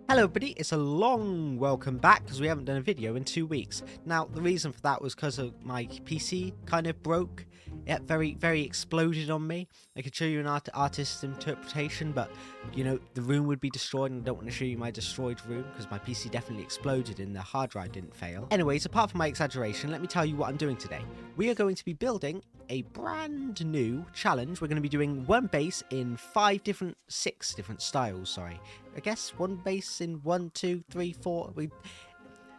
Hello everybody, it's a long welcome back because we haven't done a video in 2 weeks. Now the reason for that was because of my PC kind of broke. It very exploded on me. I could show you an artist's interpretation, but you know, the room would be destroyed and I don't want to show you my destroyed room because my PC definitely exploded and the hard drive didn't fail. Anyways, apart from my exaggeration, let me tell you what I'm doing today. We are going to be building a brand new challenge. We're going to be doing one base in six different styles, sorry. I guess one base in 1, 2, 3, 4.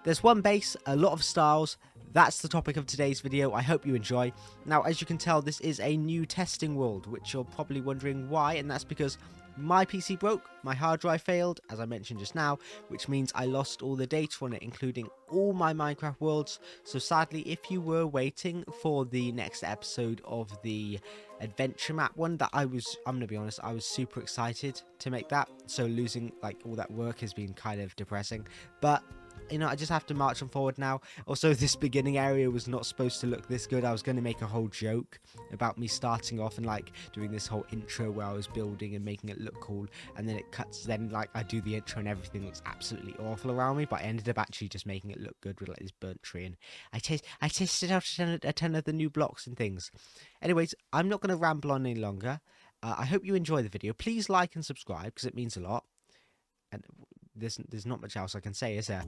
There's one base, a lot of styles. That's the topic of today's video. I hope you enjoy. Now, as you can tell, this is a new testing world, which you're probably wondering why, and that's because my PC broke, my hard drive failed, as I mentioned just now, which means I lost all the data on it, including all my Minecraft worlds. So sadly, if you were waiting for the next episode of the adventure map one, I'm gonna be honest, I was super excited to make that. So losing like all that work has been kind of depressing, but you know, I just have to march on forward now. Also, this beginning area was not supposed to look this good. I was going to make a whole joke about me starting off and like doing this whole intro where I was building and making it look cool, and then it cuts, then like I do the intro and everything looks absolutely awful around me, but I ended up actually just making it look good with like this burnt tree, and I tested out a ton of the new blocks and things. Anyways, I'm not going to ramble on any longer. I hope you enjoy the video. Please like and subscribe because it means a lot. And there's not much else I can say, is there?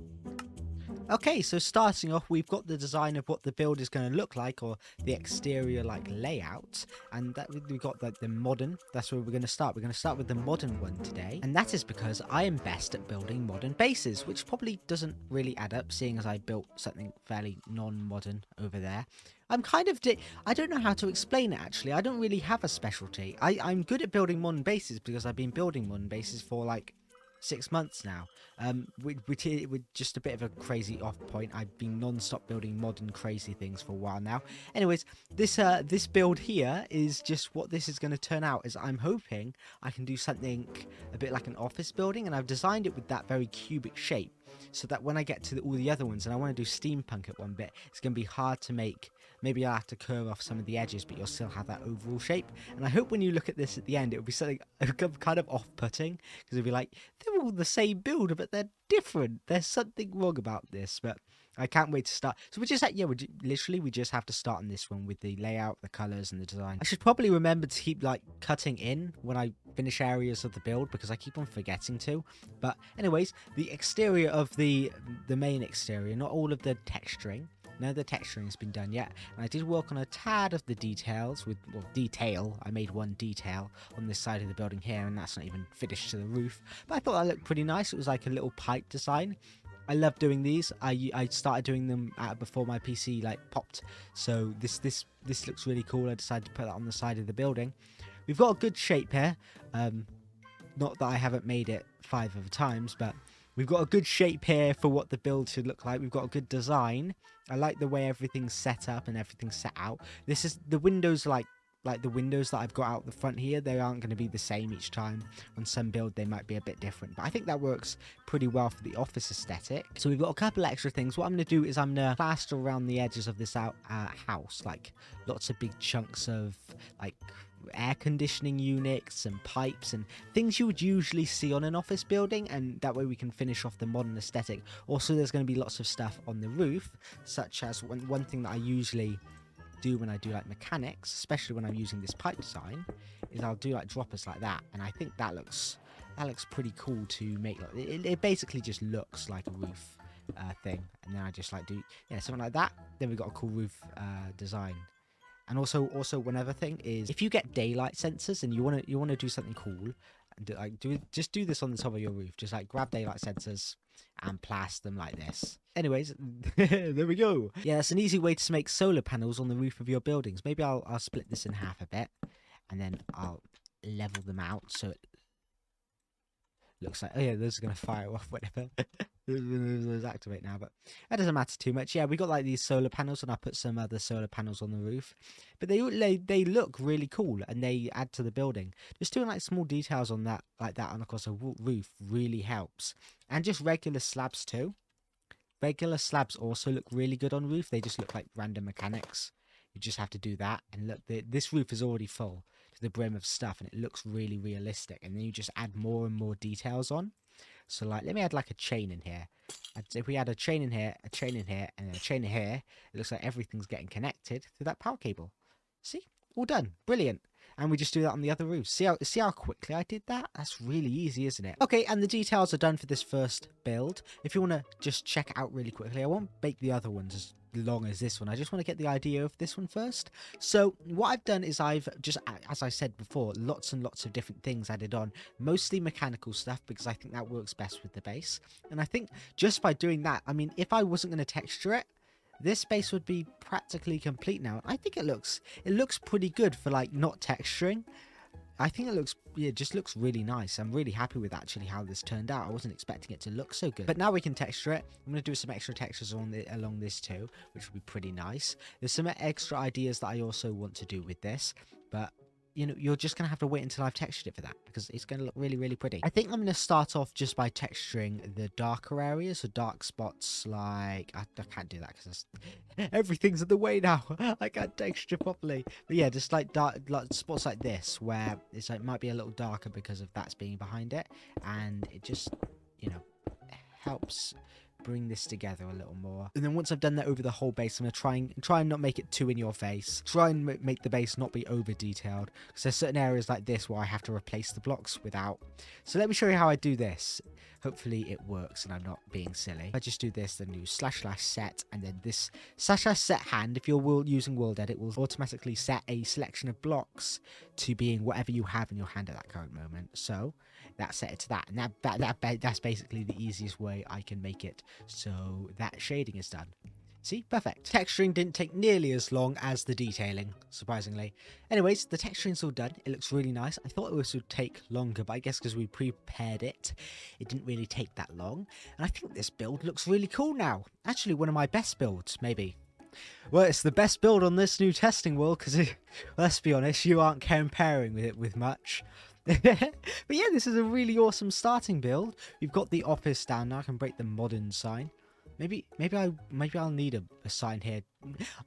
Okay, so starting off, we've got the design of what the build is going to look like, or the exterior like layout, and that we've got like the modern. That's where we're going to start. We're going to start with the modern one today, and that is because I am best at building modern bases, which probably doesn't really add up, seeing as I built something fairly non-modern over there. I'm kind of I don't know how to explain it actually. I don't really have a specialty. I'm good at building modern bases because I've been building modern bases for like 6 months now, with just a bit of a crazy off point. I've been non-stop building modern crazy things for a while now. Anyways, this build here is just what this is going to turn out. Is I'm hoping I can do something a bit like an office building, and I've designed it with that very cubic shape, so that when I get to all the other ones, and I want to do steampunk at one bit, it's going to be hard to make. Maybe I'll have to curve off some of the edges, but you'll still have that overall shape. And I hope when you look at this at the end, it'll be something kind of off-putting, because it'll be like, they're all the same build, but they're different. There's something wrong about this, but I can't wait to start. So we just like, yeah, we just have to start on this one with the layout, the colors, and the design. I should probably remember to keep like cutting in when I finish areas of the build, because I keep on forgetting to. But anyways, the exterior of the main exterior, not all of the texturing. None of the texturing has been done yet, and I did work on a tad of the details with, well, detail. I made one detail on this side of the building here, and that's not even finished to the roof. But I thought that looked pretty nice. It was like a little pipe design. I love doing these. I started doing them before my PC like popped, so this looks really cool. I decided to put that on the side of the building. We've got a good shape here. Not that I haven't made it 5 other times, but we've got a good shape here for what the build should look like. We've got a good design. I like the way everything's set up and everything's set out. This is the windows, like the windows that I've got out the front here. They aren't going to be the same each time. On some build, they might be a bit different. But I think that works pretty well for the office aesthetic. So we've got a couple extra things. What I'm going to do is I'm going to plaster around the edges of this house, like lots of big chunks of like air conditioning units and pipes and things you would usually see on an office building, and that way we can finish off the modern aesthetic. Also, there's going to be lots of stuff on the roof, such as one thing that I usually do when I do like mechanics, especially when I'm using this pipe design, is I'll do like droppers like that, and I think that looks pretty cool to make. Like, it basically just looks like a roof thing, and then I just like do something like that. Then we've got a cool roof design. And also one other thing is, if you get daylight sensors and you want to do something cool, and just do this on the top of your roof. Just like grab daylight sensors and plaster them like this. Anyways, there we go. Yeah, that's an easy way to make solar panels on the roof of your buildings. Maybe I'll split this in half a bit, and then I'll level them out so it looks like, oh yeah, those are going to fire off whatever. Those activate now, but that doesn't matter too much. Yeah, we got like these solar panels, and I put some other solar panels on the roof, but they look really cool and they add to the building. Just doing like small details on that, like that on across a roof, really helps. And just regular slabs too. Regular slabs also look really good on roof. They just look like random mechanics. You just have to do that, and look, this roof is already full. to the brim of stuff, and it looks really realistic. And then you just add more and more details on. So like, let me add like a chain in here. If we add a chain in here, a chain in here, and then a chain in here, it looks like everything's getting connected through that power cable. See? All done. Brilliant. And we just do that on the other roof. See how quickly I did that? That's really easy, isn't it? Okay, and the details are done for this first build. If you want to just check it out really quickly, I won't make the other ones as long as this one. I just want to get the idea of this one first. So what I've done is I've just, as I said before, lots and lots of different things added on, mostly mechanical stuff, because I think that works best with the base. And I think just by doing that, I mean, if I wasn't going to texture it, this base would be practically complete now. I think it looks pretty good for like not texturing. I think it looks, yeah, just looks really nice. I'm really happy with actually how this turned out. I wasn't expecting it to look so good. But now we can texture it. I'm going to do some extra textures along this too, which will be pretty nice. There's some extra ideas that I also want to do with this, but you know, you're just going to have to wait until I've textured it for that, because it's going to look really, really pretty. I think I'm going to start off just by texturing the darker areas, so dark spots like... I can't do that because everything's in the way now. I can't texture properly. But yeah, just like dark spots like this, where it's like might be a little darker because of that's being behind it. And it just, you know, helps bring this together a little more. And then once I've done that over the whole base, I'm going to try and not make it too in your face. Try and make the base not be over detailed, because there's certain areas like this where I have to replace the blocks without. So let me show you how I do this. Hopefully it works and I'm not being silly. I just do this, then do / set, and then this / set hand, if you're using World Edit, will automatically set a selection of blocks to being whatever you have in your hand at that current moment. So that's set it to that, and that's basically the easiest way I can make it so that shading is done. See? Perfect. Texturing didn't take nearly as long as the detailing, surprisingly. Anyways, the texturing's all done. It looks really nice. I thought it would take longer, but I guess because we prepared it, it didn't really take that long. And I think this build looks really cool now. Actually, one of my best builds, maybe. Well, it's the best build on this new testing world, because let's be honest, you aren't comparing it with much. But yeah, this is a really awesome starting build. We've got the office down now. I can break the modern sign. Maybe I'll need a sign here.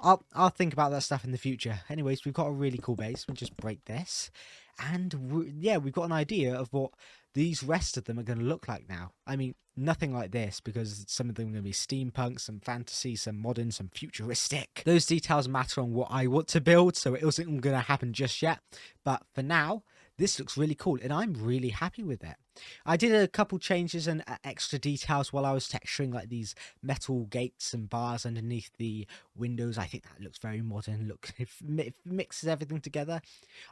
I'll think about that stuff in the future. Anyways, we've got a really cool base. We'll just break this, and yeah, we've got an idea of what these rest of them are going to look like now. I mean, nothing like this, because some of them are going to be steampunk, some fantasy, some modern, some futuristic. Those details matter on what I want to build, so it isn't going to happen just yet. But for now, this looks really cool, and I'm really happy with it. I did a couple changes and extra details while I was texturing, like these metal gates and bars underneath the windows. I think that looks very modern. Look, it mixes everything together.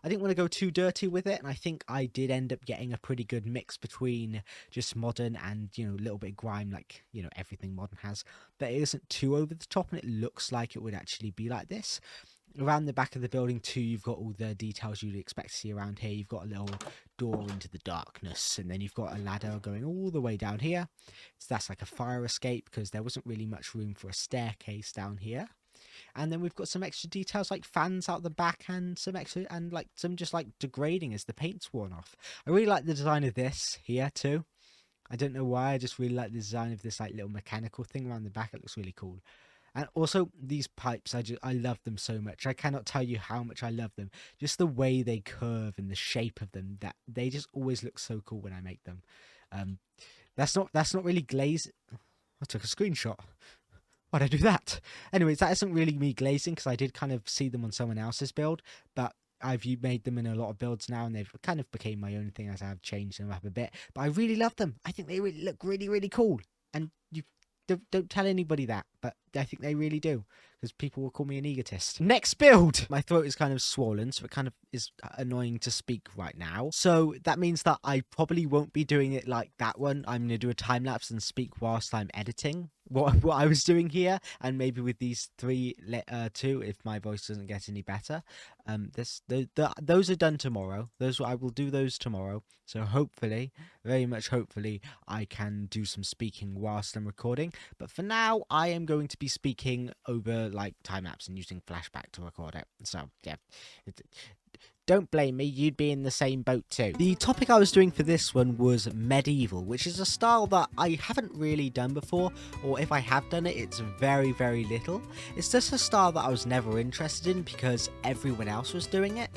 I didn't want to go too dirty with it, and I think I did end up getting a pretty good mix between just modern and, you know, a little bit of grime, like, you know, everything modern has. But it isn't too over the top, and it looks like it would actually be like this. Around the back of the building too, you've got all the details you'd expect to see around here. You've got a little door into the darkness, and then you've got a ladder going all the way down here. So that's like a fire escape, because there wasn't really much room for a staircase down here. And then we've got some extra details like fans out the back, and some extra, and like some just like degrading as the paint's worn off. I really like the design of this here too. I don't know why, I just really like the design of this like little mechanical thing around the back. It looks really cool. And also these pipes, I love them so much. I cannot tell you how much I love them. Just the way they curve and the shape of them, that they just always look so cool when I make them. That's not really glazed. I took a screenshot. Why'd I do that? Anyways, that isn't really me glazing, because I did kind of see them on someone else's build, but I've made them in a lot of builds now, and they've kind of became my own thing as I've changed them up a bit. But I really love them. I think they really look really, really cool. And you don't tell anybody that, but I think they really do, because people will call me an egotist. Next build! My throat is kind of swollen, so it kind of is annoying to speak right now. So that means that I probably won't be doing it like that one. I'm going to do a time lapse and speak whilst I'm editing what I was doing here, and maybe with these three too, if my voice doesn't get any better. Those are done tomorrow. I will do those tomorrow. So hopefully, very much hopefully, I can do some speaking whilst I'm recording. But for now, I am going to be speaking over like time lapse and using flashback to record it. So yeah, don't blame me, you'd be in the same boat too. The topic I was doing for this one was medieval, which is a style that I haven't really done before, or if I have done it, it's very, very little. It's just a style that I was never interested in because everyone else was doing it.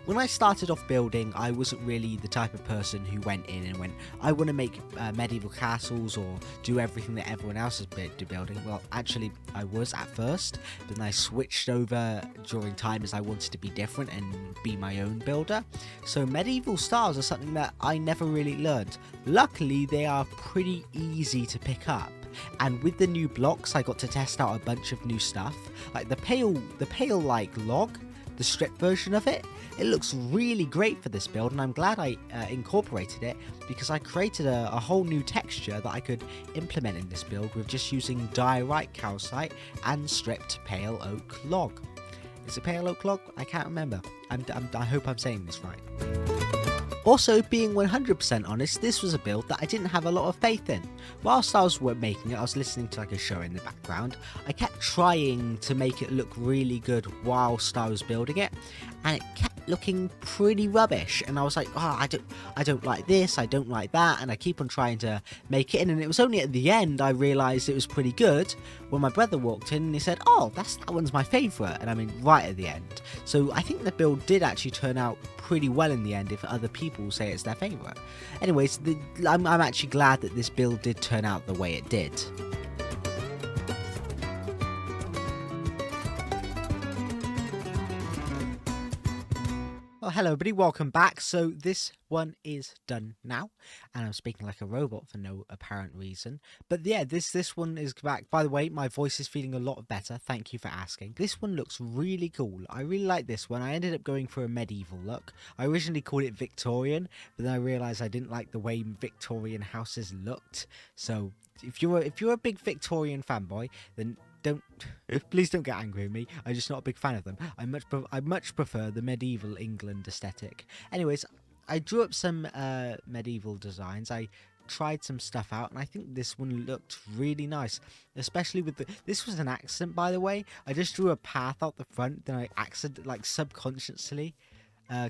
When I started off building, I wasn't really the type of person who went in and went, I want to make medieval castles or do everything that everyone else is building. Well, actually, I was at first, but then I switched over during time as I wanted to be different and be my own builder. So medieval styles are something that I never really learned. Luckily, they are pretty easy to pick up. And with the new blocks, I got to test out a bunch of new stuff, like the pale like log, the strip version of it. It looks really great for this build, and I'm glad I incorporated it because I created a whole new texture that I could implement in this build with just using diorite calcite and stripped pale oak log. Is it pale oak log? I can't remember. I hope I'm saying this right. Also, being 100% honest, this was a build that I didn't have a lot of faith in. Whilst I was making it, I was listening to like a show in the background. I kept trying to make it look really good whilst I was building it, and it kept looking pretty rubbish. And I was like, oh, I don't like this, I don't like that, and I keep on trying to make it in. And it was only at the end I realised it was pretty good when my brother walked in and he said, oh, that one's my favourite. And I mean, right at the end. So I think the build did actually turn out pretty well in the end if other people say it's their favourite. Anyways, I'm actually glad that this build did turn out the way it did. Well, hello everybody, welcome back. So this one is done now, and I'm speaking like a robot for no apparent reason. But yeah, this one is back. By the way, my voice is feeling a lot better. Thank you for asking. This one looks really cool. I really like this one. I ended up going for a medieval look. I originally called it Victorian, but then I realized I didn't like the way Victorian houses looked. So if you're a big Victorian fanboy, then please don't get angry with me. I'm just not a big fan of them. I much prefer the medieval England aesthetic. Anyways, I drew up some medieval designs. I tried some stuff out, and I think this one looked really nice, especially with this was an accident, by the way. I just drew a path out the front, then I subconsciously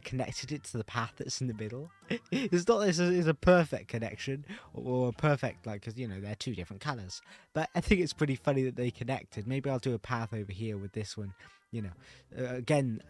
connected it to the path that's in the middle. It's not this is a perfect connection or a perfect, like, because you know they're two different colors, but I think it's pretty funny that they connected. Maybe I'll do a path over here with this one, you know,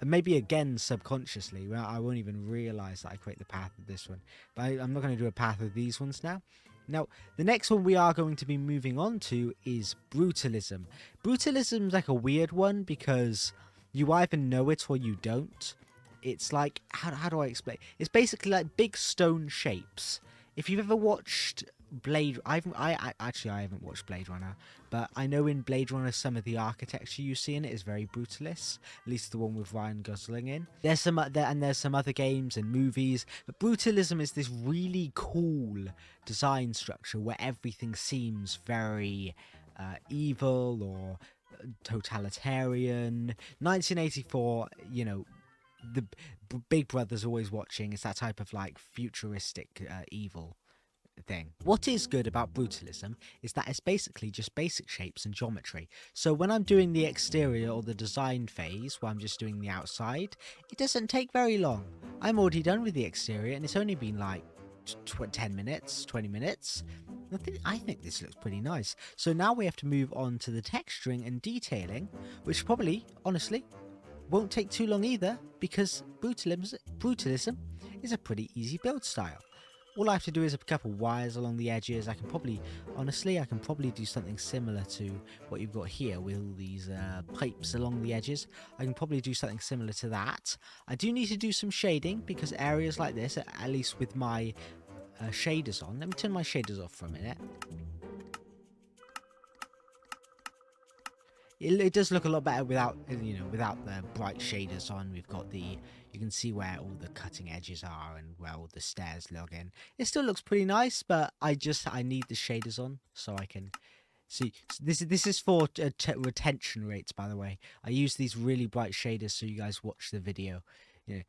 maybe again subconsciously. Well, I won't even realize that I create the path with this one, but I'm not going to do a path with these ones now. Now, the next one we are going to be moving on to is Brutalism. Brutalism's like a weird one because you either know it or you don't. It's like, how do I explain? It's basically like big stone shapes. If you've ever watched I haven't watched Blade Runner, but I know in Blade Runner some of the architecture you see in it is very brutalist. At least the one with Ryan Gosling in. There's some other games and movies, but Brutalism is this really cool design structure where everything seems very evil or totalitarian. 1984, you know. The Big Brother's always watching. It's that type of like futuristic evil thing. What is good about Brutalism is that it's basically just basic shapes and geometry. So when I'm doing the exterior or the design phase, where I'm just doing the outside, it doesn't take very long. I'm already done with the exterior, and it's only been like 10 minutes, 20 minutes. I think this looks pretty nice. So now we have to move on to the texturing and detailing, which probably, honestly, won't take too long either, because Brutalism is a pretty easy build style. All I have to do is a couple wires along the edges. I can probably do something similar to what you've got here with all these pipes along the edges. I can probably do something similar to that. I do need to do some shading because areas like this, at least with my shaders on. Let me turn my shaders off for a minute. It does look a lot better without the bright shaders on. We've got you can see where all the cutting edges are and where all the stairs log in. It still looks pretty nice, but I need the shaders on so I can see. This is for retention rates, by the way. I use these really bright shaders so you guys watch the video. You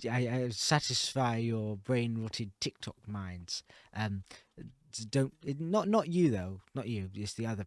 know, I satisfy your brain-rotted TikTok minds. not you though, not you. It's the other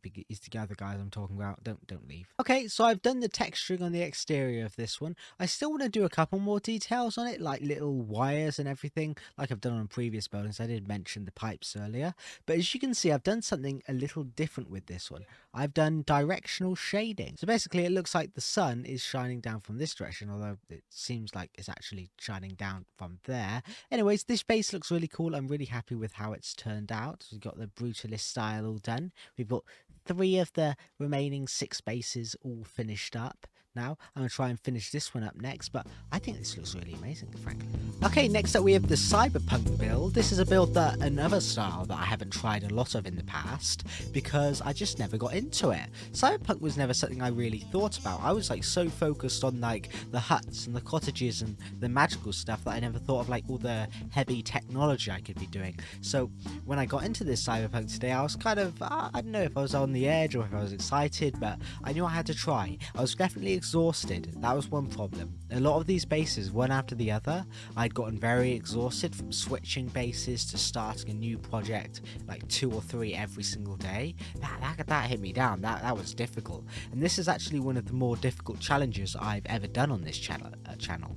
guys I'm talking about. Don't leave. Okay, so I've done the texturing on the exterior of this one. I still want to do a couple more details on it, like little wires and everything, like I've done on previous buildings. I did mention the pipes earlier, but as you can see, I've done something a little different with this one. I've done directional shading. So basically, it looks like the sun is shining down from this direction, although it seems like it's actually shining down from there. Anyways, this base looks really cool. I'm really happy with how it's turned out. We've got the Brutalist style all done. We've got 3 of the remaining 6 bases all finished up. Now I'm going to try and finish this one up next, but I think this looks really amazing, frankly. Okay, next up we have the Cyberpunk build. This is a build that another style that I haven't tried a lot of in the past because I just never got into it. Cyberpunk was never something I really thought about. I was like so focused on like the huts and the cottages and the magical stuff that I never thought of like all the heavy technology I could be doing. So when I got into this Cyberpunk today, I was kind of, I don't know if I was on the edge or if I was excited, but I knew I had to try. I was definitely exhausted. That was one problem. A lot of these bases, one after the other, I'd gotten very exhausted from switching bases to starting a new project, like 2 or 3 every single day. That hit me down. That was difficult. And this is actually one of the more difficult challenges I've ever done on this channel.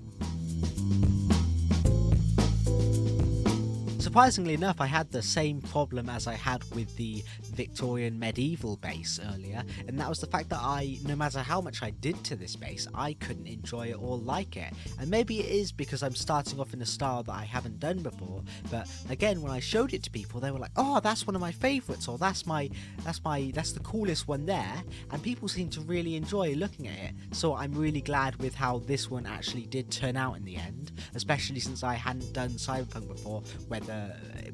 Surprisingly enough, I had the same problem as I had with the Victorian medieval base earlier, and that was the fact that no matter how much I did to this base, I couldn't enjoy it or like it. And maybe it is because I'm starting off in a style that I haven't done before, but again, when I showed it to people, they were like, oh, that's one of my favorites, or that's the coolest one there, and people seem to really enjoy looking at it. So I'm really glad with how this one actually did turn out in the end, especially since I hadn't done Cyberpunk before, whether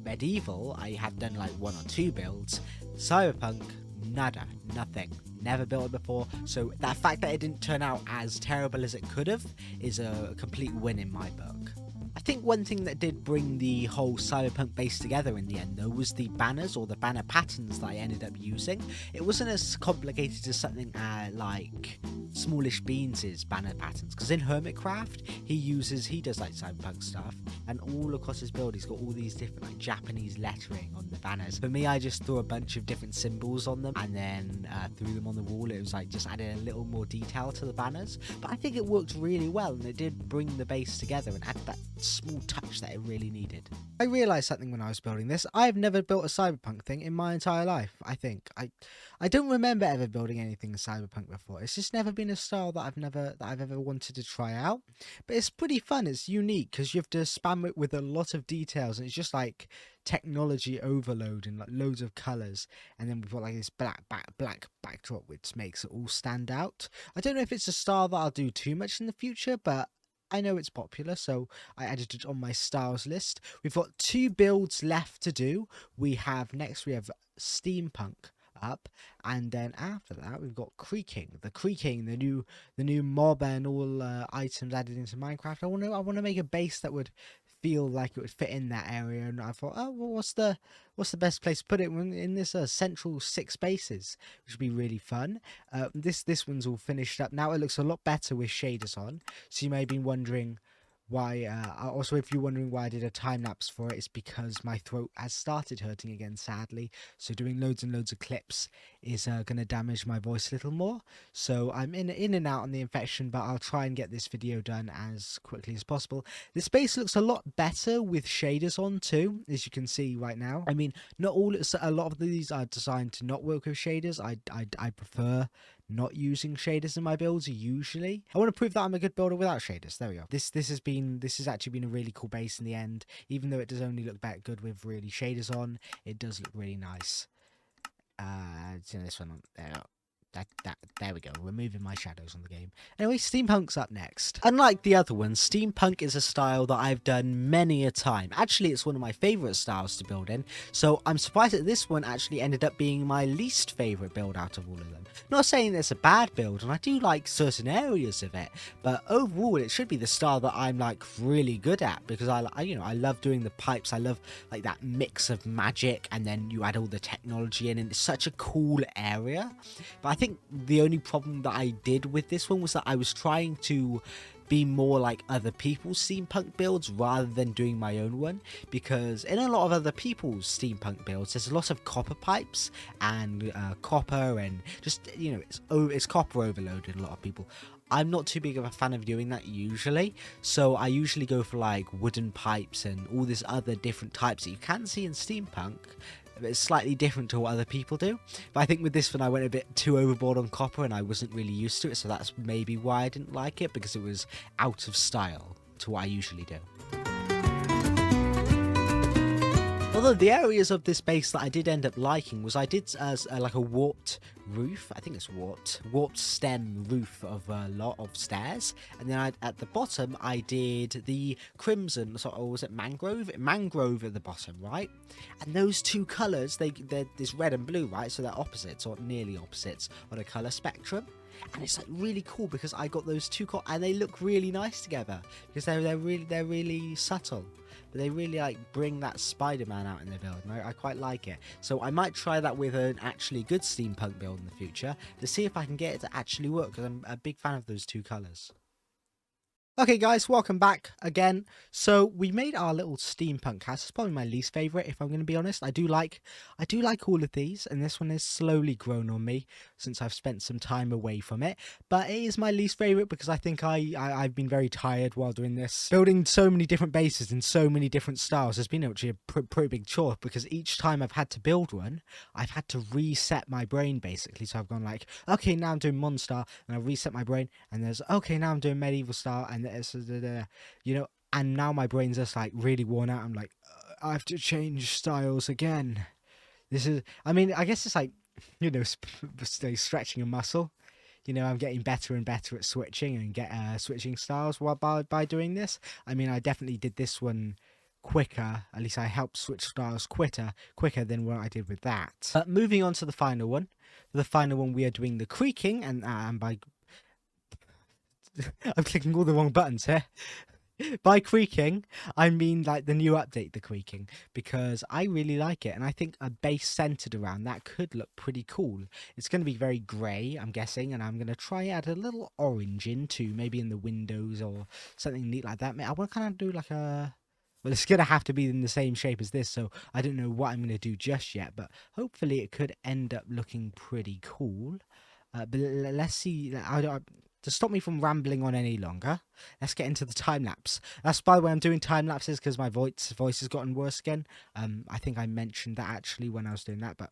medieval I had done like 1 or 2 builds. Cyberpunk, nada, nothing, never built it before, so that fact that it didn't turn out as terrible as it could have is a complete win in my book. I think one thing that did bring the whole Cyberpunk base together in the end though was the banners or the banner patterns that I ended up using. It wasn't as complicated as something like Smallish Beans' banner patterns, because in Hermitcraft he does like Cyberpunk stuff, and all across his build he's got all these different like Japanese lettering on the banners. For me, I just threw a bunch of different symbols on them and then threw them on the wall. It was like just added a little more detail to the banners, but I think it worked really well and it did bring the base together and add that small touch that it really needed. I realised something when I was building this. I've never built a Cyberpunk thing in my entire life. I think I don't remember ever building anything in Cyberpunk before. It's just never been a style that I've ever wanted to try out. But it's pretty fun. It's unique because you have to spam it with a lot of details, and it's just like technology overload and like loads of colours. And then we've got like this black backdrop which makes it all stand out. I don't know if it's a style that I'll do too much in the future, but I know it's popular, so I added it on my styles list. We've got 2 builds left to do. Next we have Steampunk up, and then after that we've got Creaking, the new mob and all items added into Minecraft. I want to make a base that would feel like it would fit in that area, and I thought, oh, well, what's the best place to put it in this central 6 bases, which would be really fun. This one's all finished up now. It looks a lot better with shaders on, so you may have been wondering why. Also, if you're wondering why I did a time lapse for it, it's because my throat has started hurting again, sadly, so doing loads and loads of clips is going to damage my voice a little more. So I'm in and out on the infection, but I'll try and get this video done as quickly as possible. This base looks a lot better with shaders on too, as you can see right now. I mean, a lot of these are designed to not work with shaders. I prefer not using shaders in my builds usually. I want to prove that I'm a good builder without shaders. There we go. This has actually been a really cool base in the end. Even though it does only look that good with really shaders on, it does look really nice. This one on there. There we go, removing my shadows on the game. Anyway, Steampunk's up next. Unlike the other ones, Steampunk is a style that I've done many a time. Actually, it's one of my favourite styles to build in, so I'm surprised that this one actually ended up being my least favourite build out of all of them. Not saying it's a bad build, and I do like certain areas of it, but overall it should be the style that I'm like really good at, because I love doing the pipes. I love like that mix of magic, and then you add all the technology in, and it's such a cool area. But I think the only problem that I did with this one was that I was trying to be more like other people's steampunk builds rather than doing my own one, because in a lot of other people's steampunk builds there's a lot of copper pipes and copper, and just, you know, it's copper overloaded. A lot of people. I'm not too big of a fan of doing that usually, so I usually go for like wooden pipes and all this other different types that you can see in steampunk. It's slightly different to what other people do, but I think with this one I went a bit too overboard on copper and I wasn't really used to it, so that's maybe why I didn't like it, because it was out of style to what I usually do. Although the areas of this base that I did end up liking was I did like a warped roof. I think it's warped stem roof of a lot of stairs, and then at the bottom I did the crimson, or was it mangrove at the bottom, right? And those two colors, they're this red and blue, right? So they're opposites, or nearly opposites on a color spectrum. And it's like really cool because I got those two and they look really nice together, because they're really subtle, but they really like bring that Spider-Man out in the build, and I quite like it. So I might try that with an actually good steampunk build in the future to see if I can get it to actually work, because I'm a big fan of those two colors. Okay guys, welcome back again. So we made our little steampunk house. It's probably my least favourite, if I'm going to be honest. I do like all of these, and this one has slowly grown on me since I've spent some time away from it. But it is my least favourite because I think I've been very tired while doing this. Building so many different bases in so many different styles has been actually a pretty big chore, because each time I've had to build one, I've had to reset my brain basically. So I've gone like, okay, now I'm doing Mon style, and I reset my brain, and there's, okay, now I'm doing medieval style, and you know, and now my brain's just like really worn out. I'm like, I have to change styles again. This is, I mean, I guess it's like, you know, stretching a muscle. You know, I'm getting better and better at switching and switching styles by doing this. I mean, I definitely did this one quicker. At least I helped switch styles quicker than what I did with that. But moving on to the final one. The final one, we are doing the creaking, and by I'm clicking all the wrong buttons here. By creaking, I mean like the new update, the creaking, because I really like it, and I think a base centered around that could look pretty cool. It's going to be very grey, I'm guessing, and I'm going to try add a little orange into, maybe in the windows or something neat like that. I want to kind of do like a... Well, it's going to have to be in the same shape as this, so I don't know what I'm going to do just yet, but hopefully it could end up looking pretty cool. But let's see... To stop me from rambling on any longer, let's get into the time lapse. That's, by the way, I'm doing time lapses because my voice has gotten worse again. I think I mentioned that actually when I was doing that, but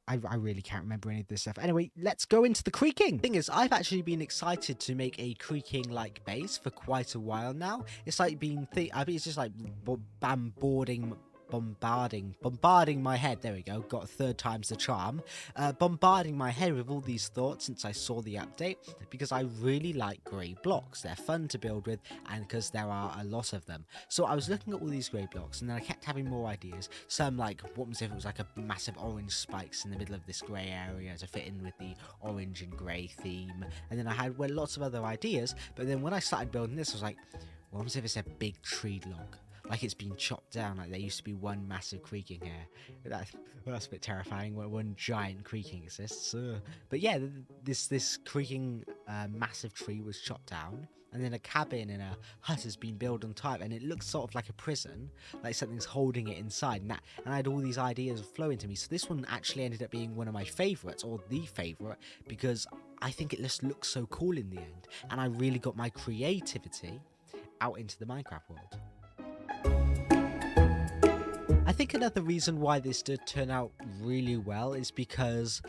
I really can't remember any of this stuff. Anyway, let's go into the creaking. Thing is, I've actually been excited to make a creaking like base for quite a while now. It's like it's just like bombarding my head. There we go, got third time's the charm. Bombarding my head with all these thoughts since I saw the update, because I really like grey blocks. They're fun to build with, and because there are a lot of them. So I was looking at all these grey blocks, and then I kept having more ideas. Some like, what was if it was like a massive orange spikes in the middle of this grey area to fit in with the orange and grey theme. And then I had lots of other ideas, but then when I started building this, I was like, what if it's a big tree log? Like it's been chopped down, like there used to be one massive creaking here. That's a bit terrifying when one giant creaking exists. But yeah, this creaking massive tree was chopped down, and then a cabin and a hut has been built on top, and it looks sort of like a prison, like something's holding it inside. And I had all these ideas flowing to me. So this one actually ended up being one of my favourites, or the favourite, because I think it just looks so cool in the end, and I really got my creativity out into the Minecraft world. I think another reason why this did turn out really well is because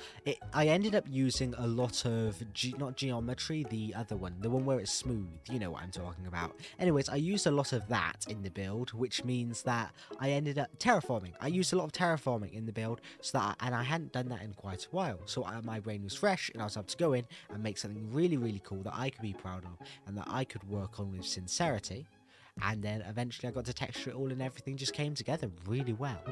I ended up using a lot of, not geometry, the other one, the one where it's smooth, you know what I'm talking about. Anyways, I used a lot of that in the build, which means that I ended up terraforming. I used a lot of terraforming in the build, and I hadn't done that in quite a while. So my brain was fresh, and I was able to go in and make something really, really cool that I could be proud of, and that I could work on with sincerity. And then eventually I got to texture it all, and everything just came together really well.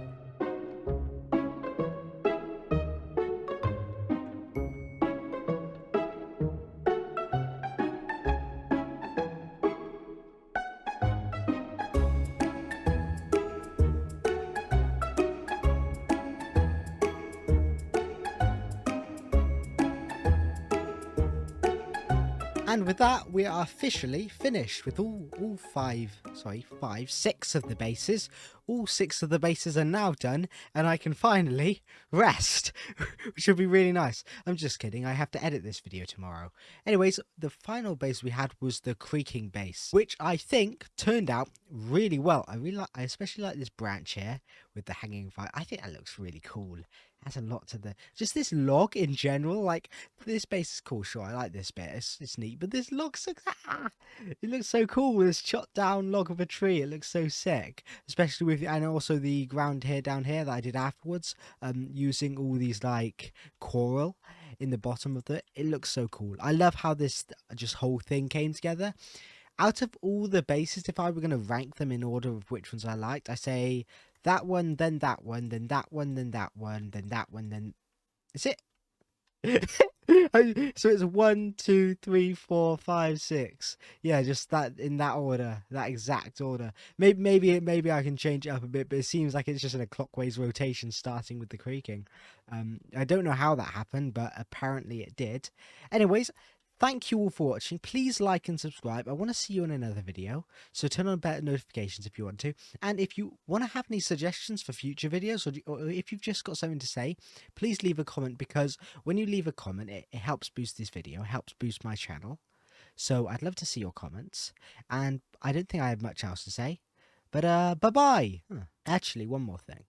And with that, we are officially finished with six of the bases. All 6 of the bases are now done, and I can finally rest, which will be really nice. I'm just kidding, I have to edit this video tomorrow. Anyways, the final base we had was the creaking base, which I think turned out really well. I especially like this branch here with the hanging fire. I think that looks really cool. Has a lot to just this log in general. Like, this base is cool, sure, I like this bit, it's neat, but this looks it looks so cool. This chopped down log of a tree, it looks so sick, especially with, and also the ground here down here that I did afterwards, using all these like coral in the bottom of it looks so cool. I love how this just whole thing came together. Out of all the bases, if I were going to rank them in order of which ones I liked, I say that one, then that one, then that one, then that one, then that one, then... Is it? So it's 1, 2, 3, 4, 5, 6. Yeah, just that in that order, that exact order. Maybe I can change it up a bit, but it seems like it's just in a clockwise rotation, starting with the creaking. I don't know how that happened, but apparently it did. Anyways, thank you all for watching. Please like and subscribe. I want to see you in another video, so turn on better notifications if you want to. And if you want to have any suggestions for future videos, or if you've just got something to say, please leave a comment, because when you leave a comment, it helps boost this video, it helps boost my channel. So I'd love to see your comments, and I don't think I have much else to say, but bye-bye. Actually, one more thing.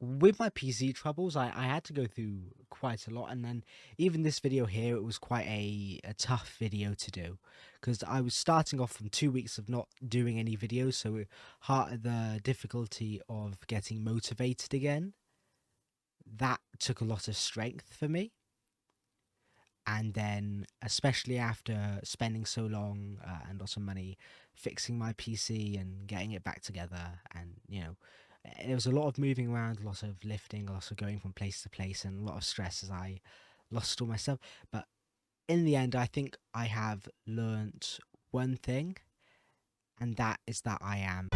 With my PC troubles, I had to go through quite a lot, and then even this video here, it was quite a tough video to do, because I was starting off from 2 weeks of not doing any videos, so the difficulty of getting motivated again, that took a lot of strength for me. And then, especially after spending so long and lots of money fixing my PC and getting it back together, and there was a lot of moving around, a lot of lifting, a lot of going from place to place, and a lot of stress as I lost all my stuff. But in the end, I think I have learnt one thing, and that is that I am